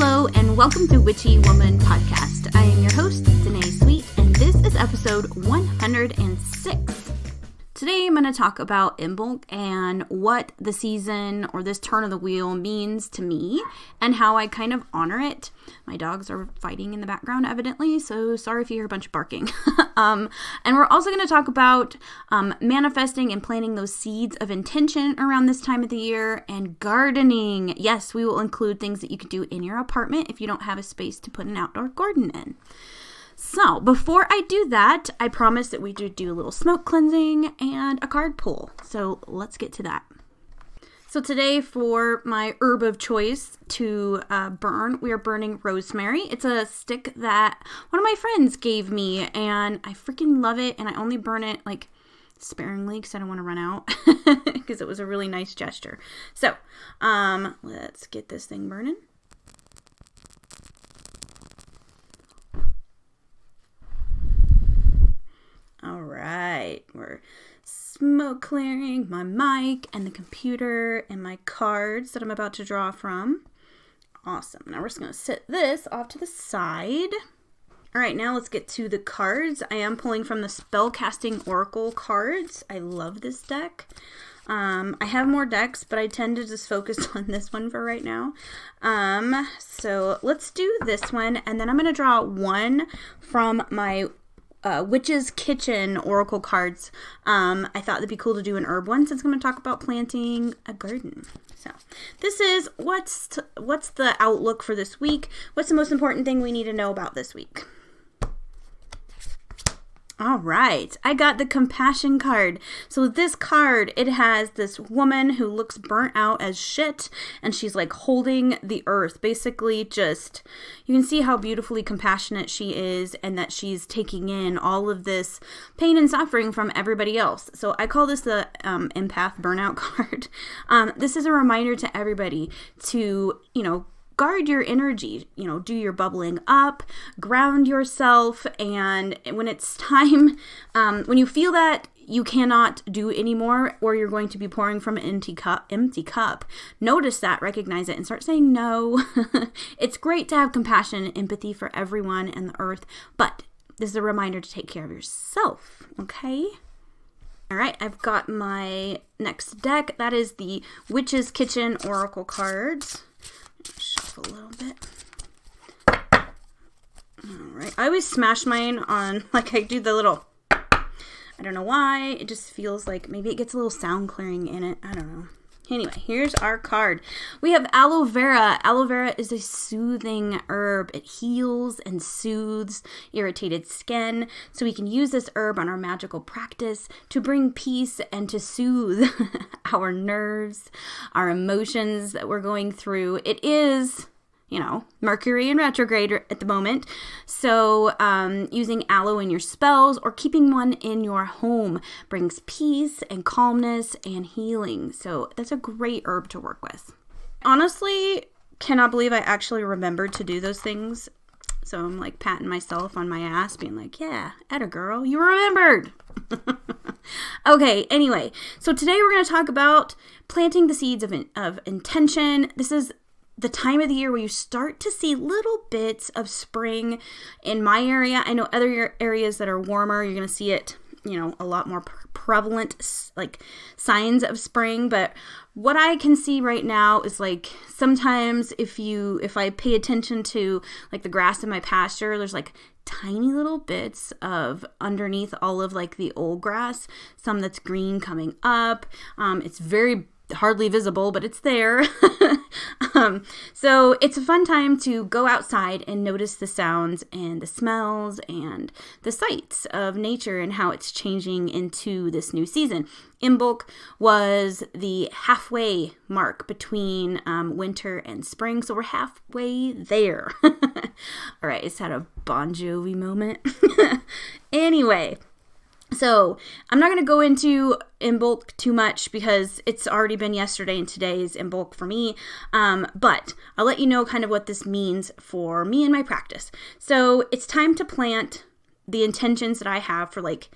Hello, and welcome to Witchy Woman Podcast. I am your host, DaNae Sweet, and this is episode 106. Today I'm going to talk about Imbolc and what the season or this turn of the wheel means to me and how I kind of honor it. My dogs are fighting in the background evidently, so sorry if you hear a bunch of barking. And we're also going to talk about manifesting and planting those seeds of intention around this time of the year, and gardening. Yes, we will include things that you could do in your apartment if you don't have a space to put an outdoor garden in. So, before I do that, I promised that we would do a little smoke cleansing and a card pull. So, let's get to that. So, today for my herb of choice to burn, we are burning rosemary. It's a stick that one of my friends gave me, and I freaking love it, and I only burn it, like, sparingly because I don't want to run out because it was a really nice gesture. So, let's get this thing burning. All right, we're smoke clearing my mic and the computer and my cards that I'm about to draw from. Awesome. Now we're just going to set this off to the side. All right, now let's get to the cards. I am pulling from the Spellcasting Oracle cards. I love this deck. I have more decks, but I tend to just focus on this one for right now. So let's do this one, and then I'm going to draw one from my Witch's Kitchen Oracle cards. I thought it'd be cool to do an herb one since I'm going to talk about planting a garden. So this is what's the outlook for this week? What's the most important thing we need to know about this week? All right, I got the compassion card. So this card, it has this woman who looks burnt out as shit, and she's like holding the earth. Basically just, you can see how beautifully compassionate she is and that she's taking in all of this pain and suffering from everybody else. So I call this the empath burnout card. This is a reminder to everybody to, guard your energy, do your bubbling up, ground yourself, and when it's time, when you feel that you cannot do anymore or you're going to be pouring from an empty cup, notice that, recognize it, and start saying no. It's great to have compassion and empathy for everyone and the earth, but this is a reminder to take care of yourself, okay? All right, I've got my next deck. That is the Witch's Kitchen Oracle cards. Shuffle a little bit. Alright. I always smash mine on, like, I do the little, I don't know why. It just feels like maybe it gets a little sound clearing in it. I don't know. Anyway, here's our card. We have aloe vera. Aloe vera is a soothing herb. It heals and soothes irritated skin. So we can use this herb on our magical practice to bring peace and to soothe our nerves, our emotions that we're going through. It is, Mercury in retrograde at the moment. So using aloe in your spells or keeping one in your home brings peace and calmness and healing. So that's a great herb to work with. Honestly, cannot believe I actually remembered to do those things. So I'm like patting myself on my ass, being like, yeah, atta girl, you remembered. Okay, anyway, so today we're going to talk about planting the seeds of intention. This is the time of the year where you start to see little bits of spring in my area. I know other areas that are warmer, you're going to see it, a lot more prevalent, like signs of spring. But what I can see right now is like sometimes if I pay attention to like the grass in my pasture, there's like tiny little bits of underneath all of like the old grass, some that's green coming up. It's very hardly visible, but it's there. So it's a fun time to go outside and notice the sounds and the smells and the sights of nature and how it's changing into this new season. Imbolc was the halfway mark between winter and spring, so we're halfway there. All right, it's had a Bon Jovi moment. Anyway, so I'm not going to go into Imbolc too much because it's already been yesterday and today's Imbolc for me. But I'll let you know kind of what this means for me and my practice. So it's time to plant the intentions that I have for like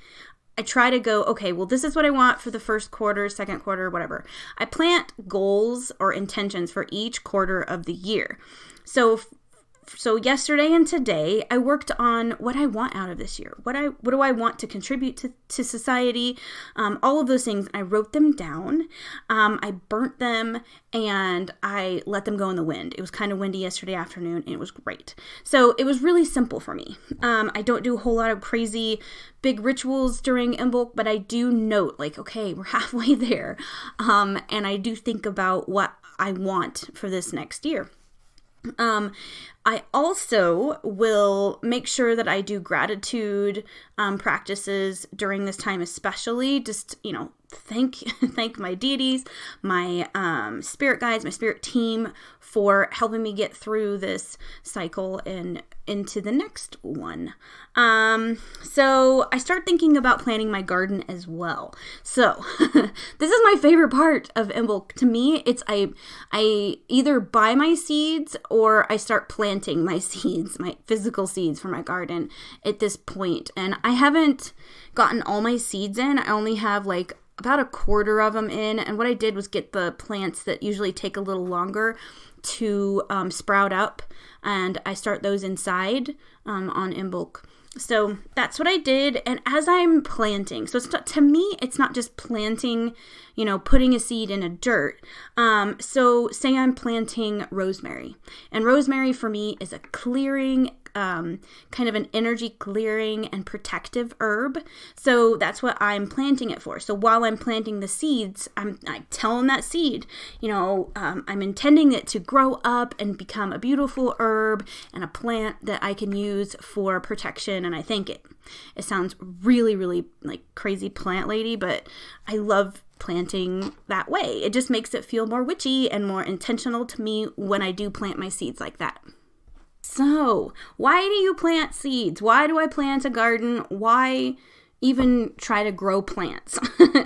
I try to go, okay, well, this is what I want for the first quarter, second quarter, whatever. I plant goals or intentions for each quarter of the year. So yesterday and today, I worked on what I want out of this year. What do I want to contribute to society? All of those things. I wrote them down. I burnt them and I let them go in the wind. It was kind of windy yesterday afternoon and it was great. So it was really simple for me. I don't do a whole lot of crazy big rituals during Imbolc, but I do note like, okay, we're halfway there. And I do think about what I want for this next year. I also will make sure that I do gratitude practices during this time, especially just, thank my deities, my spirit guides, my spirit team for helping me get through this cycle and into the next one. So I start thinking about planting my garden as well. So this is my favorite part of Imbolc. To me, it's I either buy my seeds or I start planting my seeds, my physical seeds for my garden at this point. And I haven't gotten all my seeds in. I only have like about a quarter of them in. And what I did was get the plants that usually take a little longer to sprout up, and I start those inside on Imbolc. So that's what I did. And as I'm planting, so to me, it's not just planting, putting a seed in a dirt. So say I'm planting rosemary, and rosemary for me is a clearing, kind of an energy clearing and protective herb. So that's what I'm planting it for. So while I'm planting the seeds, I'm telling that seed, I'm intending it to grow up and become a beautiful herb and a plant that I can use for protection. And I think it sounds really, really like crazy plant lady, but I love planting that way. It just makes it feel more witchy and more intentional to me when I do plant my seeds like that. So, why do you plant seeds? Why do I plant a garden? Why even try to grow plants?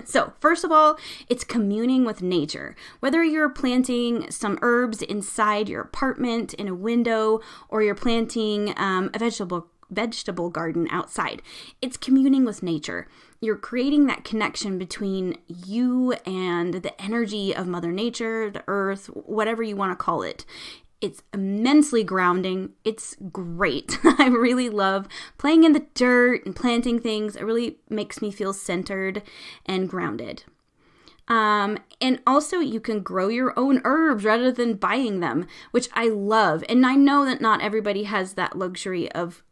So, first of all, it's communing with nature. Whether you're planting some herbs inside your apartment in a window, or you're planting a vegetable garden outside, it's communing with nature. You're creating that connection between you and the energy of Mother Nature, the earth, whatever you want to call it. It's immensely grounding. It's great. I really love playing in the dirt and planting things. It really makes me feel centered and grounded. And also you can grow your own herbs rather than buying them, which I love. And I know that not everybody has that luxury of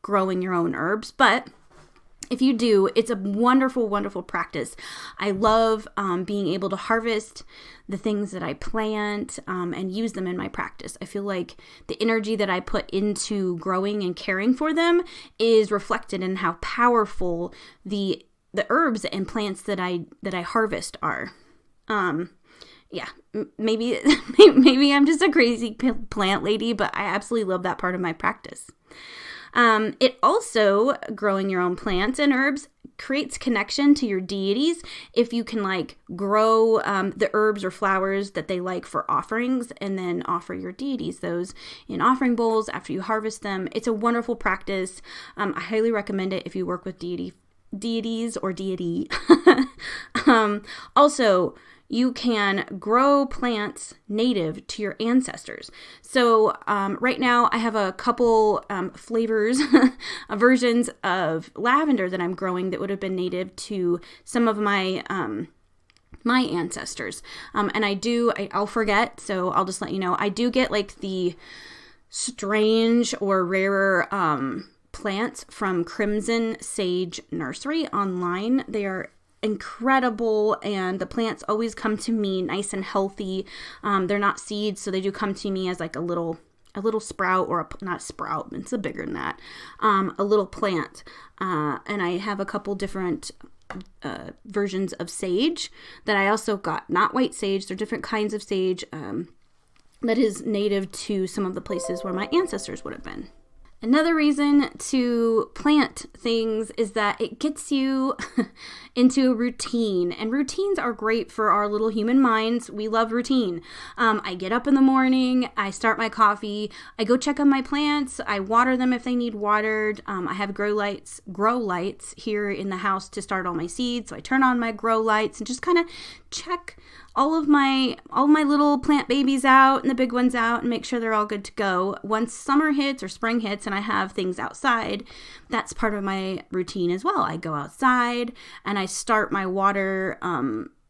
growing your own herbs, but if you do, it's a wonderful, wonderful practice. I love being able to harvest the things that I plant and use them in my practice. I feel like the energy that I put into growing and caring for them is reflected in how powerful the herbs and plants that I harvest are. Maybe I'm just a crazy plant lady, but I absolutely love that part of my practice. It also, growing your own plants and herbs, creates connection to your deities. If you can grow the herbs or flowers that they like for offerings and then offer your deities those in offering bowls after you harvest them, it's a wonderful practice. I highly recommend it if you work with deities or deity. Also, you can grow plants native to your ancestors. So right now I have a couple flavors, versions of lavender that I'm growing that would have been native to some of my my ancestors. And I'll forget, so I'll just let you know. I do get the strange or rarer plants from Crimson Sage Nursery online. They are incredible, and the plants always come to me nice and healthy. They're not seeds, so they do come to me as a little sprout, or not sprout, it's a bigger than that, a little plant. And I have a couple different versions of sage that I also got. Not white sage, they're different kinds of sage that is native to some of the places where my ancestors would have been. Another reason to plant things is that it gets you into a routine, and routines are great for our little human minds. We love routine. I get up in the morning, I start my coffee, I go check on my plants, I water them if they need watered. I have grow lights here in the house to start all my seeds, so I turn on my grow lights and just kind of check all of my little plant babies out and the big ones out and make sure they're all good to go. Once summer hits or spring hits and I have things outside, that's part of my routine as well. I go outside and I start my water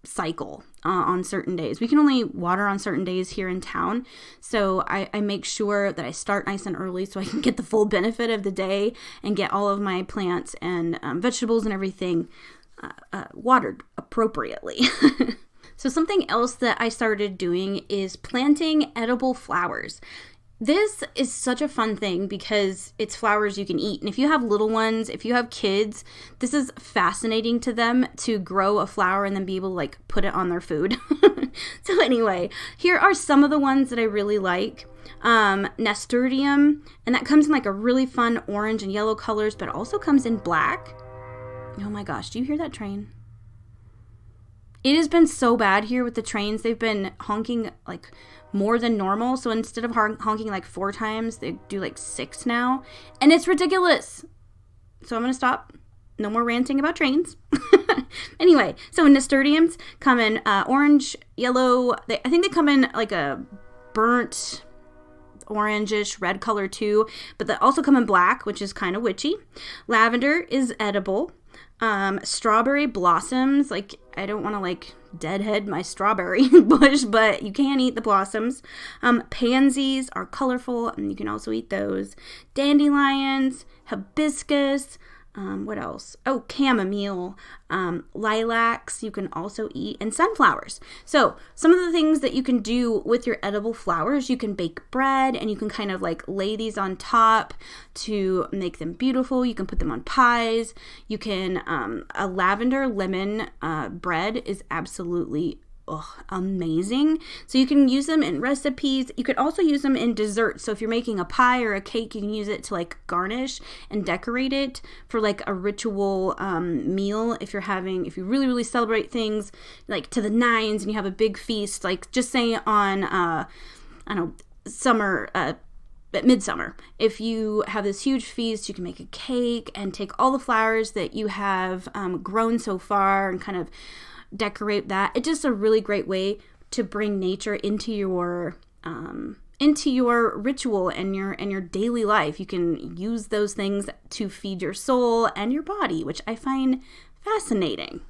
cycle on certain days. We can only water on certain days here in town, so I make sure that I start nice and early so I can get the full benefit of the day and get all of my plants and vegetables and everything watered appropriately. So something else that I started doing is planting edible flowers. This is such a fun thing because it's flowers you can eat. And if you have little ones, if you have kids, this is fascinating to them to grow a flower and then be able to like put it on their food. So anyway, here are some of the ones that I really like. Nasturtium, and that comes in like a really fun orange and yellow colors, but also comes in black. Oh my gosh, do you hear that train? It has been so bad here with the trains. They've been honking like more than normal. So instead of honking like 4 times, they do like 6 now. And it's ridiculous. So I'm going to stop. No more ranting about trains. Anyway, so nasturtiums come in orange, yellow. I think they come in like a burnt orangish red color too. But they also come in black, which is kind of witchy. Lavender is edible. Strawberry blossoms, like I don't want to like deadhead my strawberry bush, but you can eat the blossoms. Pansies are colorful and you can also eat those. Dandelions, hibiscus, what else? Oh, chamomile, lilacs you can also eat, and sunflowers. So some of the things that you can do with your edible flowers, you can bake bread and you can kind of like lay these on top to make them beautiful. You can put them on pies. You can, a lavender lemon bread is absolutely amazing. So you can use them in recipes. You could also use them in desserts. So if you're making a pie or a cake, you can use it to like garnish and decorate it for like a ritual meal. If you really, really celebrate things like to the nines and you have a big feast, like just say on, I don't know, summer, at midsummer, if you have this huge feast, you can make a cake and take all the flowers that you have grown so far and kind of decorate that. It's just a really great way to bring nature into your ritual and your daily life. You can use those things to feed your soul and your body, which I find fascinating.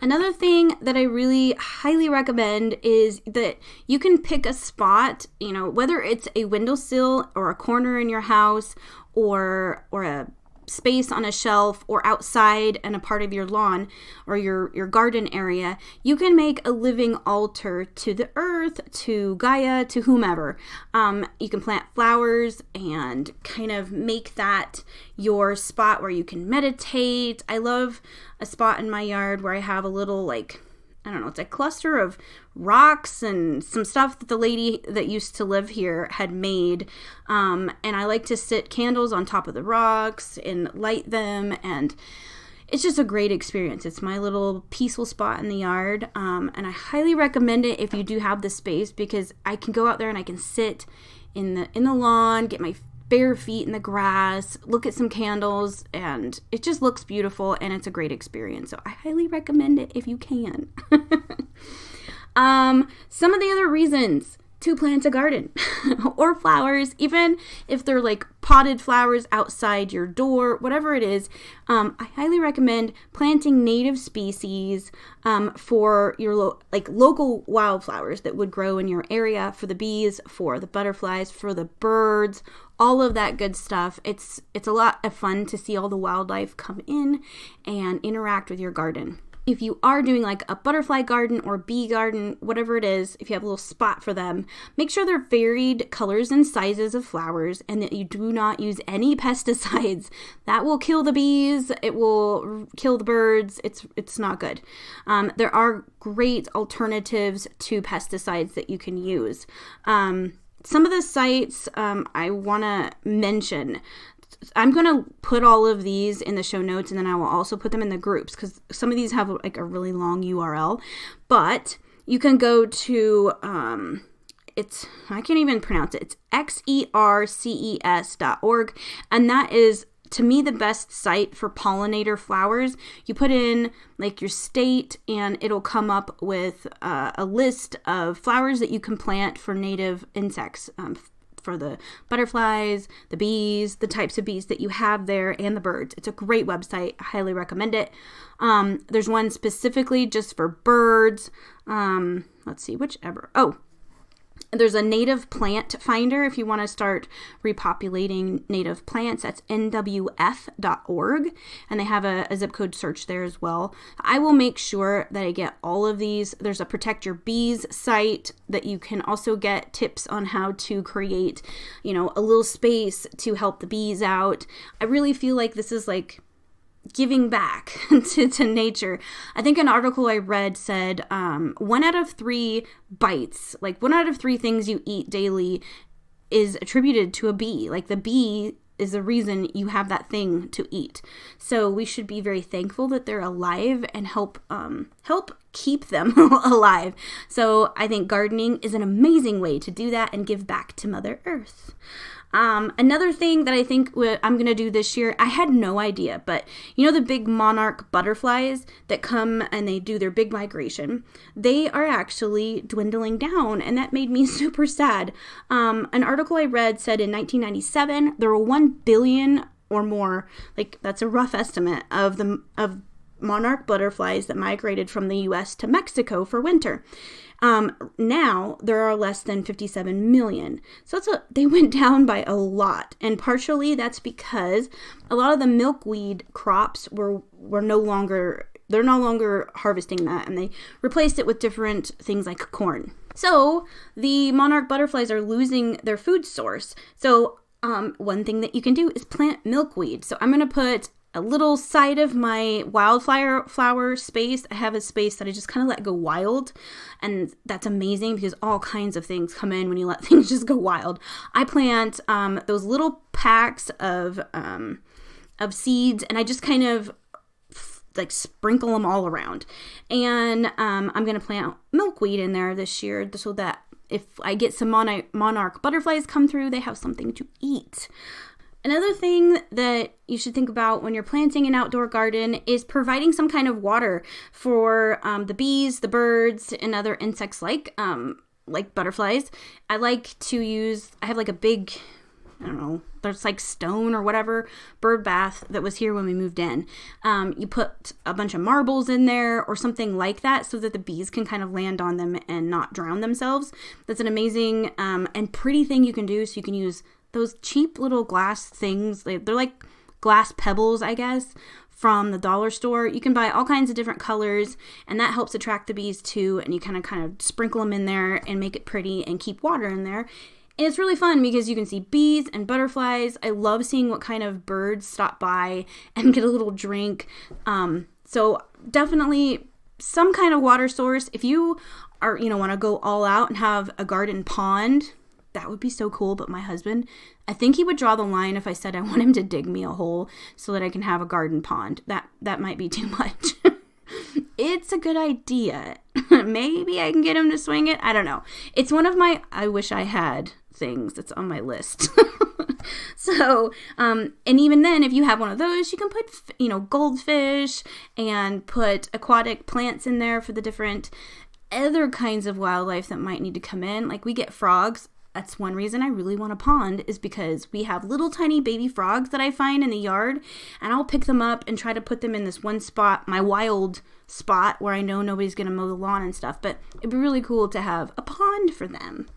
Another thing that I really highly recommend is that you can pick a spot, whether it's a windowsill or a corner in your house or a space on a shelf or outside and a part of your lawn or your garden area. You can make a living altar to the earth, to Gaia, to whomever. You can plant flowers and kind of make that your spot where you can meditate. I love a spot in my yard where I have a little it's a cluster of rocks and some stuff that the lady that used to live here had made. And I like to sit candles on top of the rocks and light them. And it's just a great experience. It's my little peaceful spot in the yard. And I highly recommend it if you do have the space, because I can go out there and I can sit in the lawn, get my bare feet in the grass, look at some candles, and it just looks beautiful and it's a great experience. So I highly recommend it if you can. Some of the other reasons to plant a garden or flowers, even if they're like potted flowers outside your door, whatever it is, I highly recommend planting native species for your local wildflowers that would grow in your area, for the bees, for the butterflies, for the birds, all of that good stuff. It's a lot of fun to see all the wildlife come in and interact with your garden. If you are doing like a butterfly garden or bee garden, whatever it is, if you have a little spot for them, make sure they're varied colors and sizes of flowers and that you do not use any pesticides. That will kill the bees. It will kill the birds. It's not good. There are great alternatives to pesticides that you can use. some of the sites I want to mention. I'm going to put all of these in the show notes, and then I will also put them in the groups because some of these have like a really long URL. But you can go to, I can't even pronounce it. It's xerces.org, and that is, to me, the best site for pollinator flowers. You put in like your state and it'll come up with a list of flowers that you can plant for native insects, for the butterflies, the bees, the types of bees that you have there, and the birds. It's a great website. I highly recommend it. There's one specifically just for birds. Let's see, whichever. There's a native plant finder if you want to start repopulating native plants. That's nwf.org, and they have a zip code search there as well. I will make sure that I get all of these. There's a Protect Your Bees site that you can also get tips on how to create, a little space to help the bees out. I really feel like this is like giving back to nature. I think an article I read said 1 out of 3 bites, like 1 out of 3 things you eat daily is attributed to a bee. Like the bee is the reason you have that thing to eat. So we should be very thankful that they're alive and help keep them alive. So I think gardening is an amazing way to do that and give back to Mother Earth. Another thing that I think I'm going to do this year, I had no idea, but the big monarch butterflies that come and they do their big migration, they are actually dwindling down, and that made me super sad. An article I read said in 1997, there were 1 billion or more, like that's a rough estimate of monarch butterflies that migrated from the U.S. to Mexico for winter. Now there are less than 57 million. So they went down by a lot. And partially that's because a lot of the milkweed crops were no longer harvesting that, and they replaced it with different things like corn. So the monarch butterflies are losing their food source. So one thing that you can do is plant milkweed. So I'm going to put a little side of my wildflower space. I have a space that I just kind of let go wild, and that's amazing because all kinds of things come in when you let things just go wild. I plant those little packs of seeds, and I just kind of like sprinkle them all around. And I'm going to plant milkweed in there this year so that if I get some monarch butterflies come through, they have something to eat. Another thing that you should think about when you're planting an outdoor garden is providing some kind of water for the bees, the birds, and other insects like butterflies. I have like a big, there's like stone or whatever bird bath that was here when we moved in. You put a bunch of marbles in there or something like that so that the bees can kind of land on them and not drown themselves. That's an amazing and pretty thing you can do. So you can use those cheap little glass things. They're like glass pebbles, I guess, from the dollar store. You can buy all kinds of different colors, and that helps attract the bees too. And you kind of sprinkle them in there and make it pretty and keep water in there. And it's really fun because you can see bees and butterflies. I love seeing what kind of birds stop by and get a little drink. So definitely some kind of water source. If you are, want to go all out and have a garden pond, that would be so cool. But my husband, I think he would draw the line if I said I want him to dig me a hole so that I can have a garden pond. That might be too much. It's a good idea. Maybe I can get him to swing it. I don't know. It's one of my I wish I had things that's on my list. So, and even then, if you have one of those, you can put, goldfish and put aquatic plants in there for the different other kinds of wildlife that might need to come in. Like we get frogs. That's one reason I really want a pond, is because we have little tiny baby frogs that I find in the yard, and I'll pick them up and try to put them in this one spot, my wild spot where I know nobody's going to mow the lawn and stuff, but it'd be really cool to have a pond for them.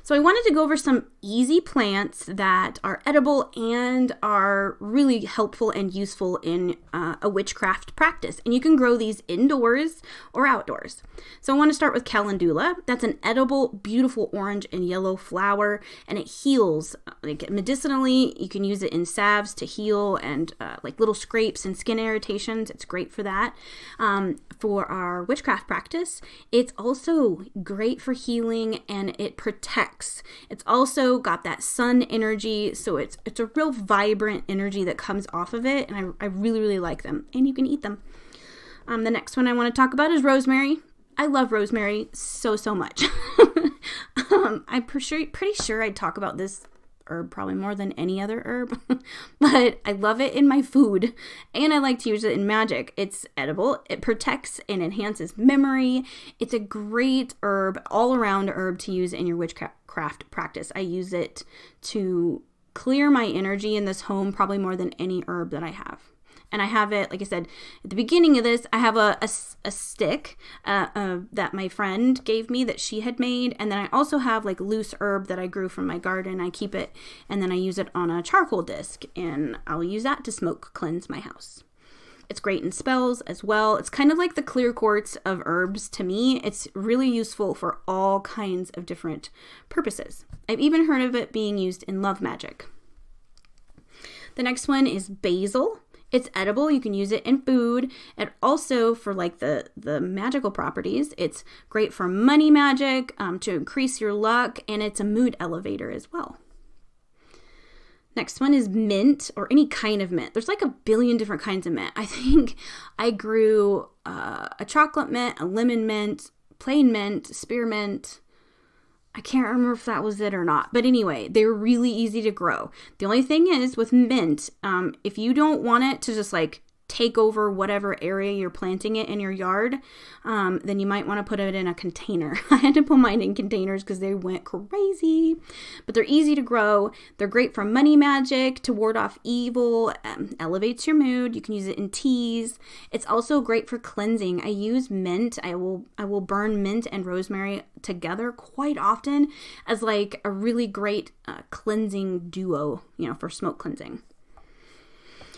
So I wanted to go over some easy plants that are edible and are really helpful and useful in a witchcraft practice. And you can grow these indoors or outdoors. So I want to start with calendula. That's an edible, beautiful orange and yellow flower, and it heals. Like medicinally, you can use it in salves to heal and like little scrapes and skin irritations. It's great for that. For our witchcraft practice, it's also great for healing, and it protects. protects. It's also got that sun energy, so it's a real vibrant energy that comes off of it, and I really, really like them. And you can eat them. The next one I want to talk about is rosemary. I love rosemary so much. I'm pretty sure I'd talk about this herb probably more than any other herb, but I love it in my food, and I like to use it in magic. It's edible, it protects and enhances memory. It's a great herb, all around herb to use in your witchcraft practice. I use it to clear my energy in this home probably more than any herb that I have. And I have it, like I said, at the beginning of this, I have a stick that my friend gave me that she had made. And then I also have like loose herb that I grew from my garden. I keep it, and then I use it on a charcoal disc. And I'll use that to smoke cleanse my house. It's great in spells as well. It's kind of like the clear quartz of herbs to me. It's really useful for all kinds of different purposes. I've even heard of it being used in love magic. The next one is basil. It's edible. You can use it in food, and also for like the magical properties. It's great for money magic, to increase your luck, and it's a mood elevator as well. Next one is mint, or any kind of mint. There's like a billion different kinds of mint. I think I grew a chocolate mint, a lemon mint, plain mint, spearmint. I can't remember if that was it or not. But anyway, they're really easy to grow. The only thing is with mint, if you don't want it to just like take over whatever area you're planting it in your yard, then you might want to put it in a container. I had to put mine in containers because they went crazy. But they're easy to grow. They're great for money magic, to ward off evil, elevates your mood. You can use it in teas. It's also great for cleansing. I use mint. I will burn mint and rosemary together quite often as like a really great cleansing duo, for smoke cleansing.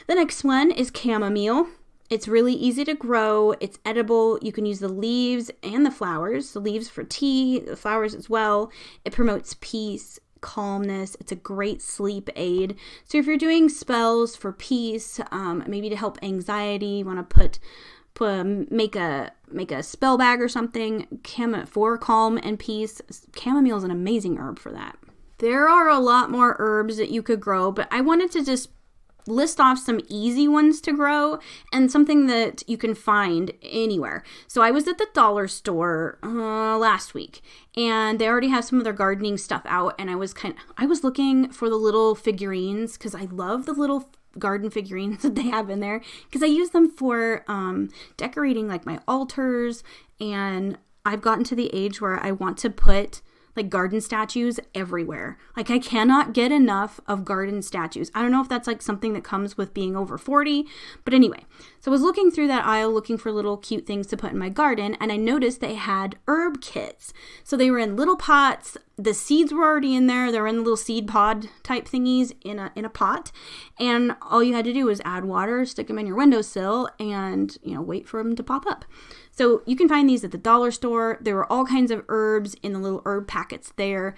The next one is chamomile. It's really easy to grow. It's edible. You can use the leaves and the flowers. The leaves for tea, the flowers as well. It promotes peace, calmness. It's a great sleep aid. So if you're doing spells for peace, maybe to help anxiety, you want to make a spell bag or something for calm and peace. Chamomile is an amazing herb for that. There are a lot more herbs that you could grow, but I wanted to just list off some easy ones to grow and something that you can find anywhere. So I was at the dollar store last week, and they already have some of their gardening stuff out, and I was looking for the little figurines because I love the little garden figurines that they have in there because I use them for decorating like my altars, and I've gotten to the age where I want to put like garden statues everywhere. Like I cannot get enough of garden statues. I don't know if that's like something that comes with being over 40, but anyway. So I was looking through that aisle looking for little cute things to put in my garden, and I noticed they had herb kits. So they were in little pots. The seeds were already in there. They were in the little seed pod type thingies in a pot, and all you had to do was add water, stick them in your windowsill, and wait for them to pop up. So you can find these at the dollar store. There were all kinds of herbs in the little herb packets there.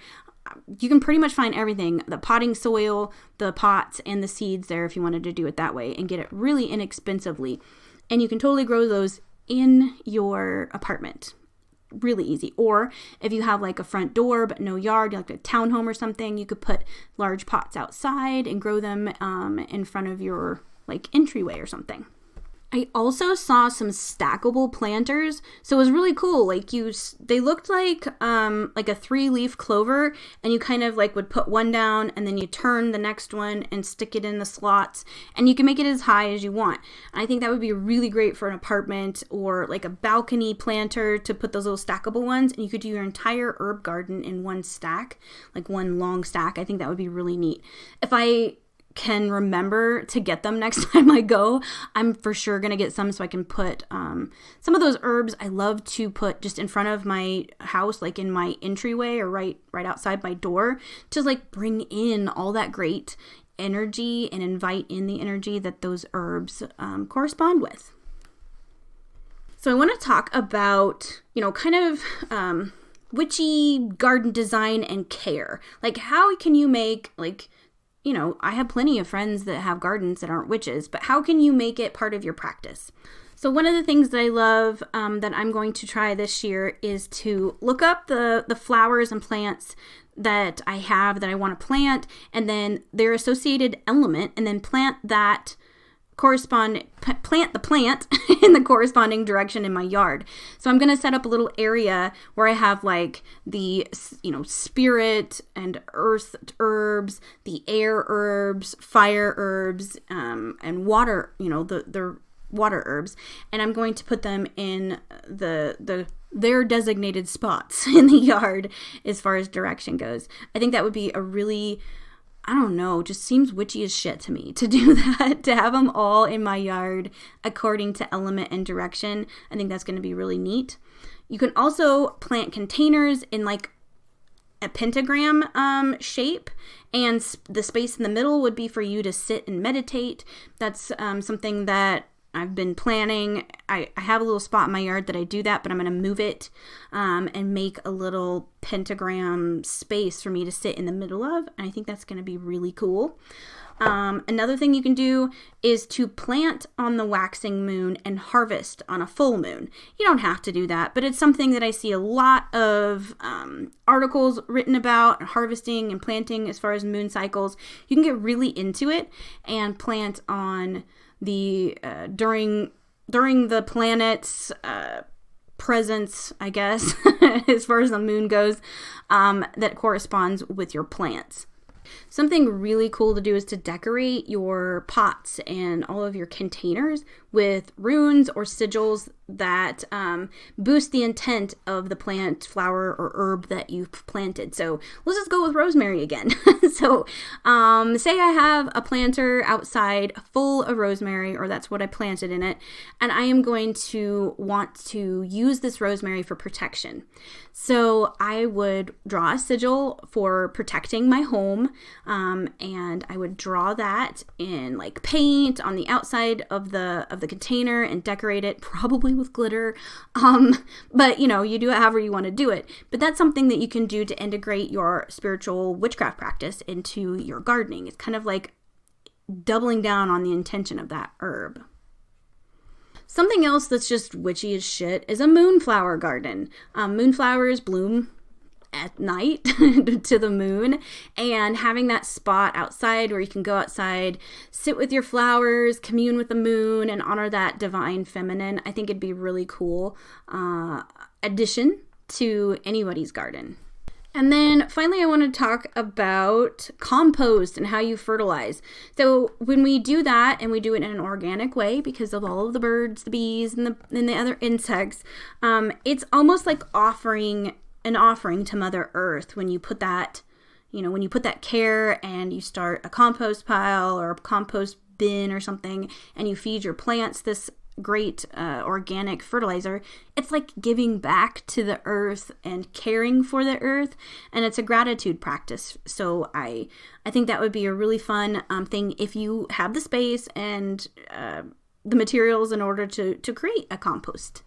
You can pretty much find everything, the potting soil, the pots, and the seeds there if you wanted to do it that way and get it really inexpensively. And you can totally grow those in your apartment. Really easy. Or if you have like a front door but no yard, like a townhome or something, you could put large pots outside and grow them in front of your like entryway or something. I also saw some stackable planters, so it was really cool. Like they looked like a 3-leaf clover, and you kind of like would put one down, and then you turn the next one and stick it in the slots, and you can make it as high as you want. I think that would be really great for an apartment or like a balcony planter to put those little stackable ones, and you could do your entire herb garden in one stack, like one long stack. I think that would be really neat. If I can remember to get them next time I go, I'm for sure gonna get some so I can put some of those herbs I love to put just in front of my house, like in my entryway or right outside my door, to like bring in all that great energy and invite in the energy that those herbs correspond with. So I want to talk about kind of witchy garden design and care. Like how can you make I have plenty of friends that have gardens that aren't witches, but how can you make it part of your practice? So one of the things that I love that I'm going to try this year is to look up the flowers and plants that I have that I want to plant, and then their associated element, and then plant the plant in the corresponding direction in my yard. So I'm going to set up a little area where I have like the, spirit and earth herbs, the air herbs, fire herbs, and water, the water herbs. And I'm going to put them in their designated spots in the yard as far as direction goes. I think that would be a really, just seems witchy as shit to me to do that, to have them all in my yard according to element and direction. I think that's going to be really neat. You can also plant containers in like a pentagram shape, and the space in the middle would be for you to sit and meditate. That's something that I've been planning. I have a little spot in my yard that I do that, but I'm going to move it and make a little pentagram space for me to sit in the middle of. And I think that's going to be really cool. Another thing you can do is to plant on the waxing moon and harvest on a full moon. You don't have to do that, but it's something that I see a lot of articles written about harvesting and planting as far as moon cycles. You can get really into it and plant on the during the planet's presence, I guess, as far as the moon goes, that corresponds with your plants. Something really cool to do is to decorate your pots and all of your containers with runes or sigils that boost the intent of the plant, flower, or herb that you've planted. So let's just go with rosemary again. So say I have a planter outside full of rosemary, or that's what I planted in it, and I am going to want to use this rosemary for protection. So I would draw a sigil for protecting my home, and I would draw that in like paint on the outside of the container and decorate it, probably with glitter. But you do it however you want to do it. But that's something that you can do to integrate your spiritual witchcraft practice into your gardening. It's kind of like doubling down on the intention of that herb. Something else that's just witchy as shit is a moonflower garden. Moonflowers bloom at night to the moon, and having that spot outside where you can go outside, sit with your flowers, commune with the moon, and honor that divine feminine, I think it'd be really cool addition to anybody's garden. And then finally, I want to talk about compost and how you fertilize. So when we do that, and we do it in an organic way because of all of the birds, the bees, and the other insects, it's almost like an offering to Mother Earth when you put that, when you put that care and you start a compost pile or a compost bin or something, and you feed your plants this great organic fertilizer. It's like giving back to the earth and caring for the earth, and it's a gratitude practice. So I think that would be a really fun thing if you have the space and the materials in order to create a compost.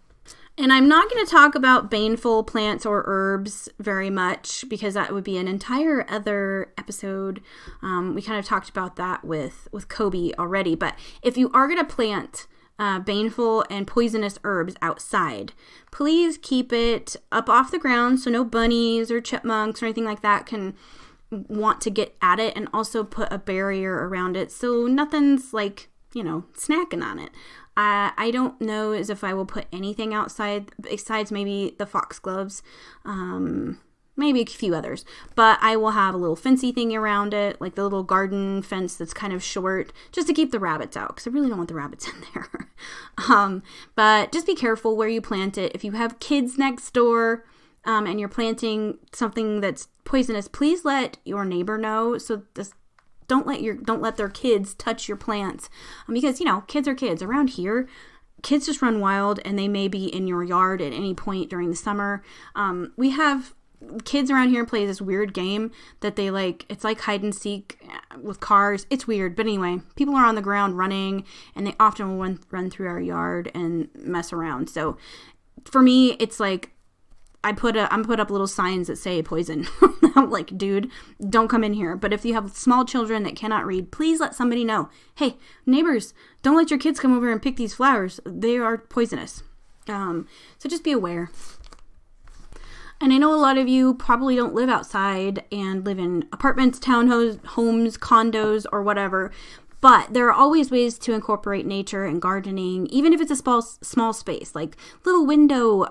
And I'm not going to talk about baneful plants or herbs very much because that would be an entire other episode. We kind of talked about that with Kobe already. But if you are going to plant baneful and poisonous herbs outside, please keep it up off the ground so no bunnies or chipmunks or anything like that can want to get at it, and also put a barrier around it so nothing's like, snacking on it. I don't know as if I will put anything outside besides maybe the foxgloves, maybe a few others, but I will have a little fencey thing around it, like the little garden fence that's kind of short, just to keep the rabbits out, because I really don't want the rabbits in there. But just be careful where you plant it. If you have kids next door and you're planting something that's poisonous, please let your neighbor know. So this don't let their kids touch your plants, because kids are kids. Around here, kids just run wild, and they may be in your yard at any point during the summer. We have kids around here play this weird game that they like. It's like hide and seek with cars. It's weird, but anyway, people are on the ground running, and they often will run through our yard and mess around. So for me, it's like I'm put up little signs that say poison like, dude, don't come in here. But if you have small children that cannot read, please let somebody know. Hey, neighbors, don't let your kids come over and pick these flowers. They are poisonous. So just be aware. And I know a lot of you probably don't live outside and live in apartments, townhomes, condos, or whatever. But there are always ways to incorporate nature and gardening, even if it's a small space, like little window,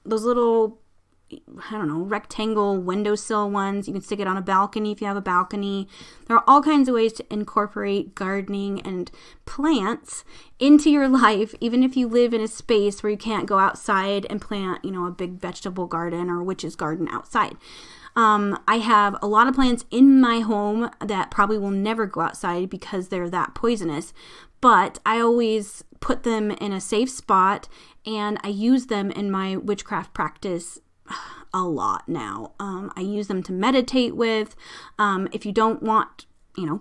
those little, I don't know, rectangle windowsill ones. You can stick it on a balcony if you have a balcony. There are all kinds of ways to incorporate gardening and plants into your life, even if you live in a space where you can't go outside and plant, a big vegetable garden or witch's garden outside. I have a lot of plants in my home that probably will never go outside because they're that poisonous, but I always put them in a safe spot and I use them in my witchcraft practice a lot now. I use them to meditate with. If you don't want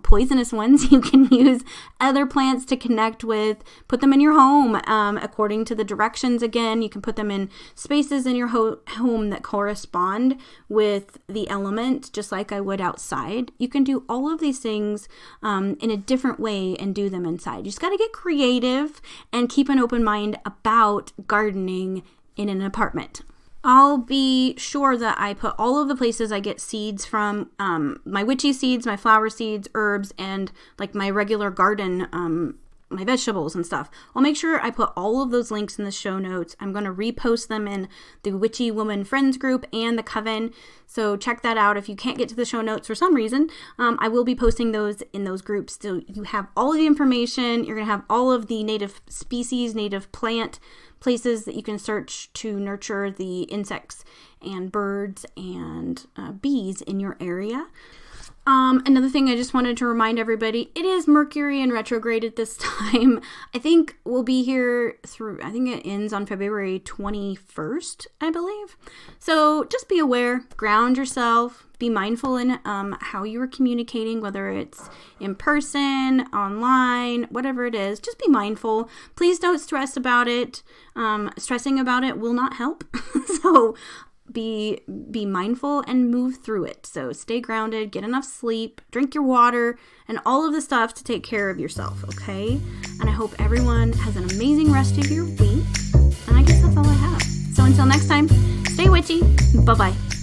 poisonous ones, you can use other plants to connect with. Put them in your home according to the directions. Again, you can put them in spaces in your home that correspond with the element, just like I would outside. You can do all of these things in a different way and do them inside. You just got to get creative and keep an open mind about gardening in an apartment. I'll be sure that I put all of the places I get seeds from, my witchy seeds, my flower seeds, herbs, and like my regular garden, my vegetables and stuff. I'll make sure I put all of those links in the show notes. I'm going to repost them in the Witchy Woman Friends group and the Coven. So check that out. If you can't get to the show notes for some reason, I will be posting those in those groups. So you have all of the information. You're going to have all of the native species, native plant places that you can search to nurture the insects and birds and bees in your area. Another thing I just wanted to remind everybody, it is Mercury in retrograde at this time. I think we'll be here I think it ends on February 21st, I believe. So just be aware, ground yourself, be mindful in how you are communicating, whether it's in person, online, whatever it is. Just be mindful. Please don't stress about it. Stressing about it will not help. So be mindful and move through it. So stay grounded, get enough sleep, drink your water, and all of the stuff to take care of yourself, okay? And I hope everyone has an amazing rest of your week. And I guess that's all I have. So until next time, stay witchy. Bye-bye.